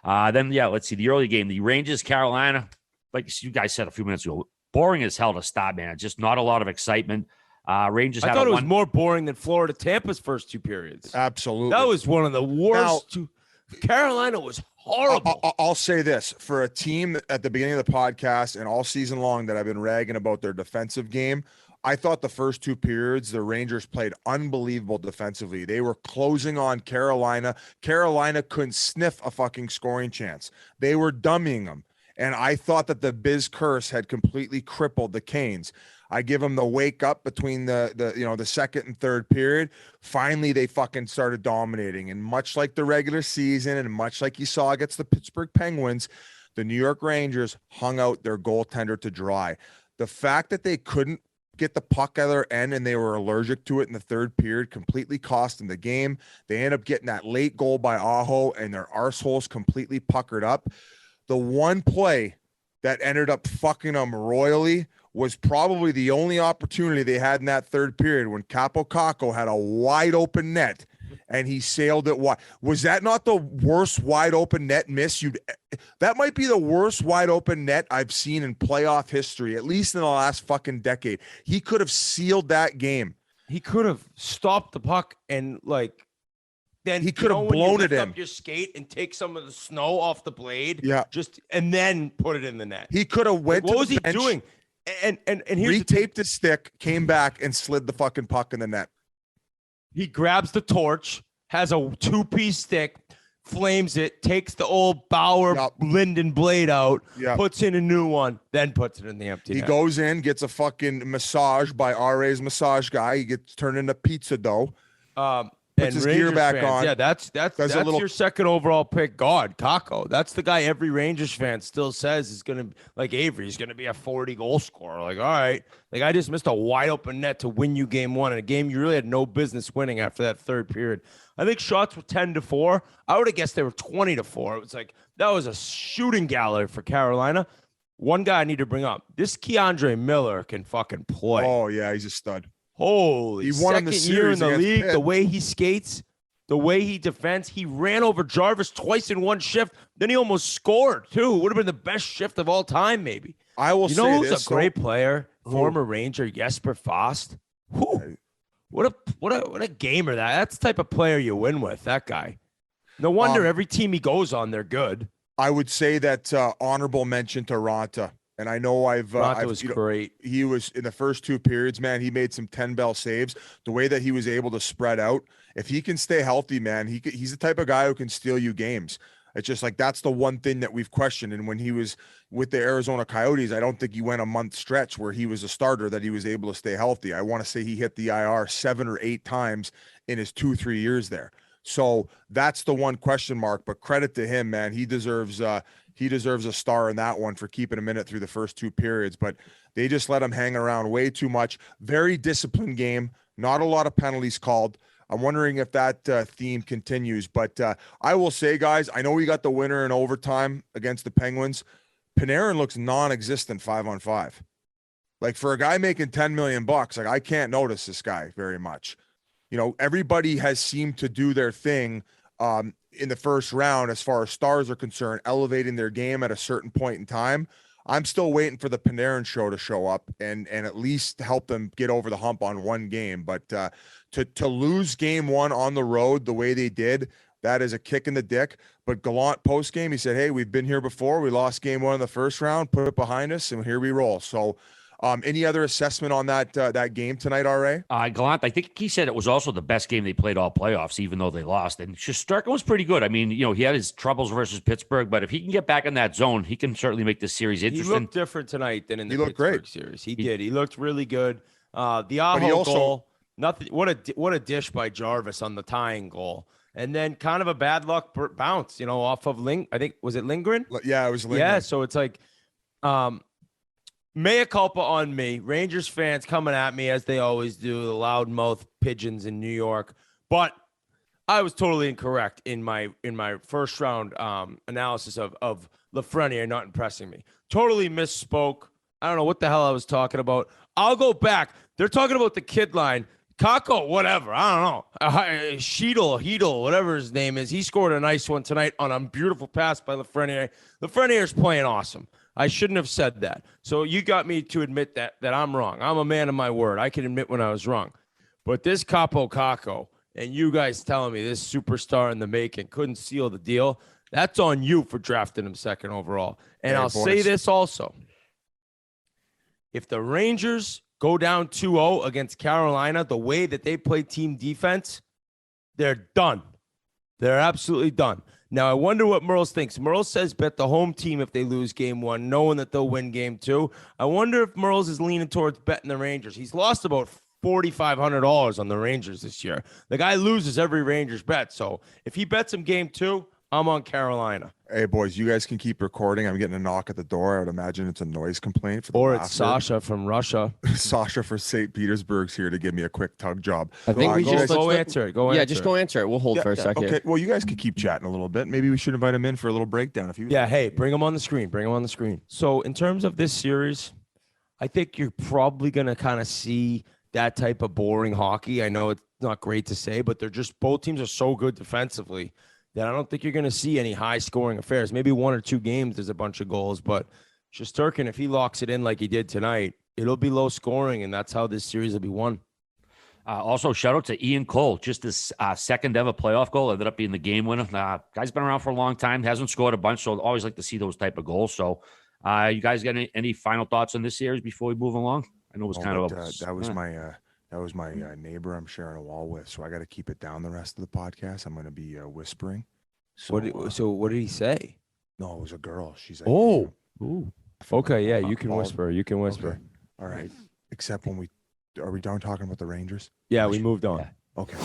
Then, let's see. The early game, the Rangers, Carolina, like you guys said a few minutes ago, boring as hell to start, man. Just not a lot of excitement. Rangers I thought it was more boring than Florida Tampa's first 2 periods. Absolutely. That was one of the worst. Carolina was horrible. I'll say this. For a team at the beginning of the podcast and all season long that I've been ragging about their defensive game, I thought the first 2 periods, the Rangers played unbelievable defensively. They were closing on Carolina. Carolina couldn't sniff a fucking scoring chance. They were dummying them. And I thought that the BIZ curse had completely crippled the Canes. I give them the wake up between the second and third period. Finally, they fucking started dominating. And much like the regular season and much like you saw against the Pittsburgh Penguins, the New York Rangers hung out their goaltender to dry. The fact that they couldn't get the puck out of their end and they were allergic to it in the third period completely cost them the game. They ended up getting that late goal by Aho and their arseholes completely puckered up. The one play that ended up fucking them royally was probably the only opportunity they had in that third period when Capo Caco had a wide open net and he sailed it wide. Was that not the worst wide open net miss that might be the worst wide open net I've seen in playoff history, at least in the last fucking decade. He could have sealed that game. He could have stopped the puck and then he could have blown it in. Up your skate and take some of the snow off the blade. Yeah. And then put it in the net. He could have went. What was he doing? And here's retaped his stick, came back and slid the fucking puck in the net. He grabs the torch, has a 2-piece stick, flames it, takes the old Bauer Linden blade out, puts in a new one, then puts it in the empty net. He goes in, gets a fucking massage by RA's massage guy. He gets turned into pizza dough. Puts his gear back on. Yeah, that's your second overall pick. Kako. That's the guy every Rangers fan still says is going to, like Avery, he's going to be a 40-goal scorer. Like, all right. Like, I just missed a wide-open net to win you game 1 in a game you really had no business winning after that third period. I think shots were 10-4. I would have guessed they were 20-4. It was like, that was a shooting gallery for Carolina. One guy I need to bring up. This Keandre Miller can fucking play. Oh, yeah, he's a stud. Holy, he won second year in the league, Pitt. The way he skates, the way he defends. He ran over Jarvis twice in one shift. Then he almost scored, too. It would have been the best shift of all time, maybe. I will say who's this, a great player? Former Ranger Jesper Fast. What a gamer that. That's the type of player you win with, that guy. No wonder every team he goes on, they're good. I would say that honorable mention to Ranta. And I know Ranta was great. He was in the first 2 periods, man. He made some 10-bell saves. The way that he was able to spread out, if he can stay healthy, man, he's the type of guy who can steal you games. It's just like that's the one thing that we've questioned. And when he was with the Arizona Coyotes, I don't think he went a month stretch where he was a starter that he was able to stay healthy. I want to say he hit the IR 7 or 8 times in his 2-3 years there. So that's the one question mark. But credit to him, man. He deserves a star in that one for keeping him in it through the first 2 periods, but they just let him hang around way too much. Very disciplined game. Not a lot of penalties called. I'm wondering if that theme continues, but I will say, guys, I know we got the winner in overtime against the Penguins. Panarin looks non-existent 5-on-5. Like for a guy making $10 million, like I can't notice this guy very much. You know, everybody has seemed to do their thing in the first round as far as stars are concerned, elevating their game at a certain point in time. I'm still waiting for the Panarin show to show up and at least help them get over the hump on one game. But to lose game 1 on the road the way they did, that is a kick in the dick. But Gallant post game, he said, "Hey, we've been here before. We lost game 1 in the first round, put it behind us, and here we roll." So any other assessment on that game tonight, RA? Gallant, I think he said it was also the best game they played all playoffs, even though they lost. And Shesterkin was pretty good. I mean, you know, he had his troubles versus Pittsburgh, but if he can get back in that zone, he can certainly make this series interesting. He looked different tonight than in the Pittsburgh series. He did. He looked really good. The Aho goal, nothing. What a dish by Jarvis on the tying goal. And then kind of a bad luck bounce, you know, off of I think, was it Lindgren? Yeah, it was Lindgren. Yeah, so it's like mea culpa on me. Rangers fans coming at me as they always do, the loudmouth pigeons in New York. But I was totally incorrect in my first round analysis of Lafreniere not impressing me. Totally misspoke. I don't know what the hell I was talking about. I'll go back. They're talking about the kid line. Kako, whatever. I don't know. Heedle, whatever his name is. He scored a nice one tonight on a beautiful pass by Lafreniere. Lafreniere's playing awesome. I shouldn't have said that. So you got me to admit that I'm wrong. I'm a man of my word. I can admit when I was wrong. But this Capo Kako and you guys telling me this superstar in the making couldn't seal the deal, that's on you for drafting him second overall. And I'll say this also. If the Rangers go down 2-0 against Carolina, the way that they play team defense, they're done. They're absolutely done. Now, I wonder what Merles thinks. Merles says bet the home team if they lose game one, knowing that they'll win game two. I wonder if Merles is leaning towards betting the Rangers. He's lost about $4,500 on the Rangers this year. The guy loses every Rangers bet. So if he bets him game two, I'm on Carolina. Hey, boys, you guys can keep recording. I'm getting a knock at the door. I would imagine it's a noise complaint. For the or laughter. it's Sasha from Russia. Sasha for St. Petersburg's here to give me a quick tug job. I think we just go answer it. Go yeah, answer just it. go answer it. We'll hold for a second. Okay. Well, you guys could keep chatting a little bit. Maybe we should invite him in for a little breakdown. If you Yeah, hey, bring him on the screen. Bring him on the screen. So in terms of this series, I think you're probably going to kind of see that type of boring hockey. I know it's not great to say, but they're just both teams are so good defensively that I don't think you're going to see any high-scoring affairs. Maybe one or two games there's a bunch of goals, but Shesterkin, if he locks it in like he did tonight, it'll be low scoring, and that's how this series will be won. Also, shout out to Ian Cole. Just his second ever playoff goal ended up being the game winner. Guy's been around for a long time, hasn't scored a bunch, so always like to see those type of goals. So, you guys got any final thoughts on this series before we move along? I know it was that was my neighbor I'm sharing a wall with, so I got to keep it down the rest of the podcast. I'm going to be whispering. So what did he say? No, it was a girl. She's like, Oh, Ooh. okay, yeah, you can whisper. You can whisper. Okay. All right. Except when are we done talking about the Rangers? Yeah, we moved on. Yeah. Okay.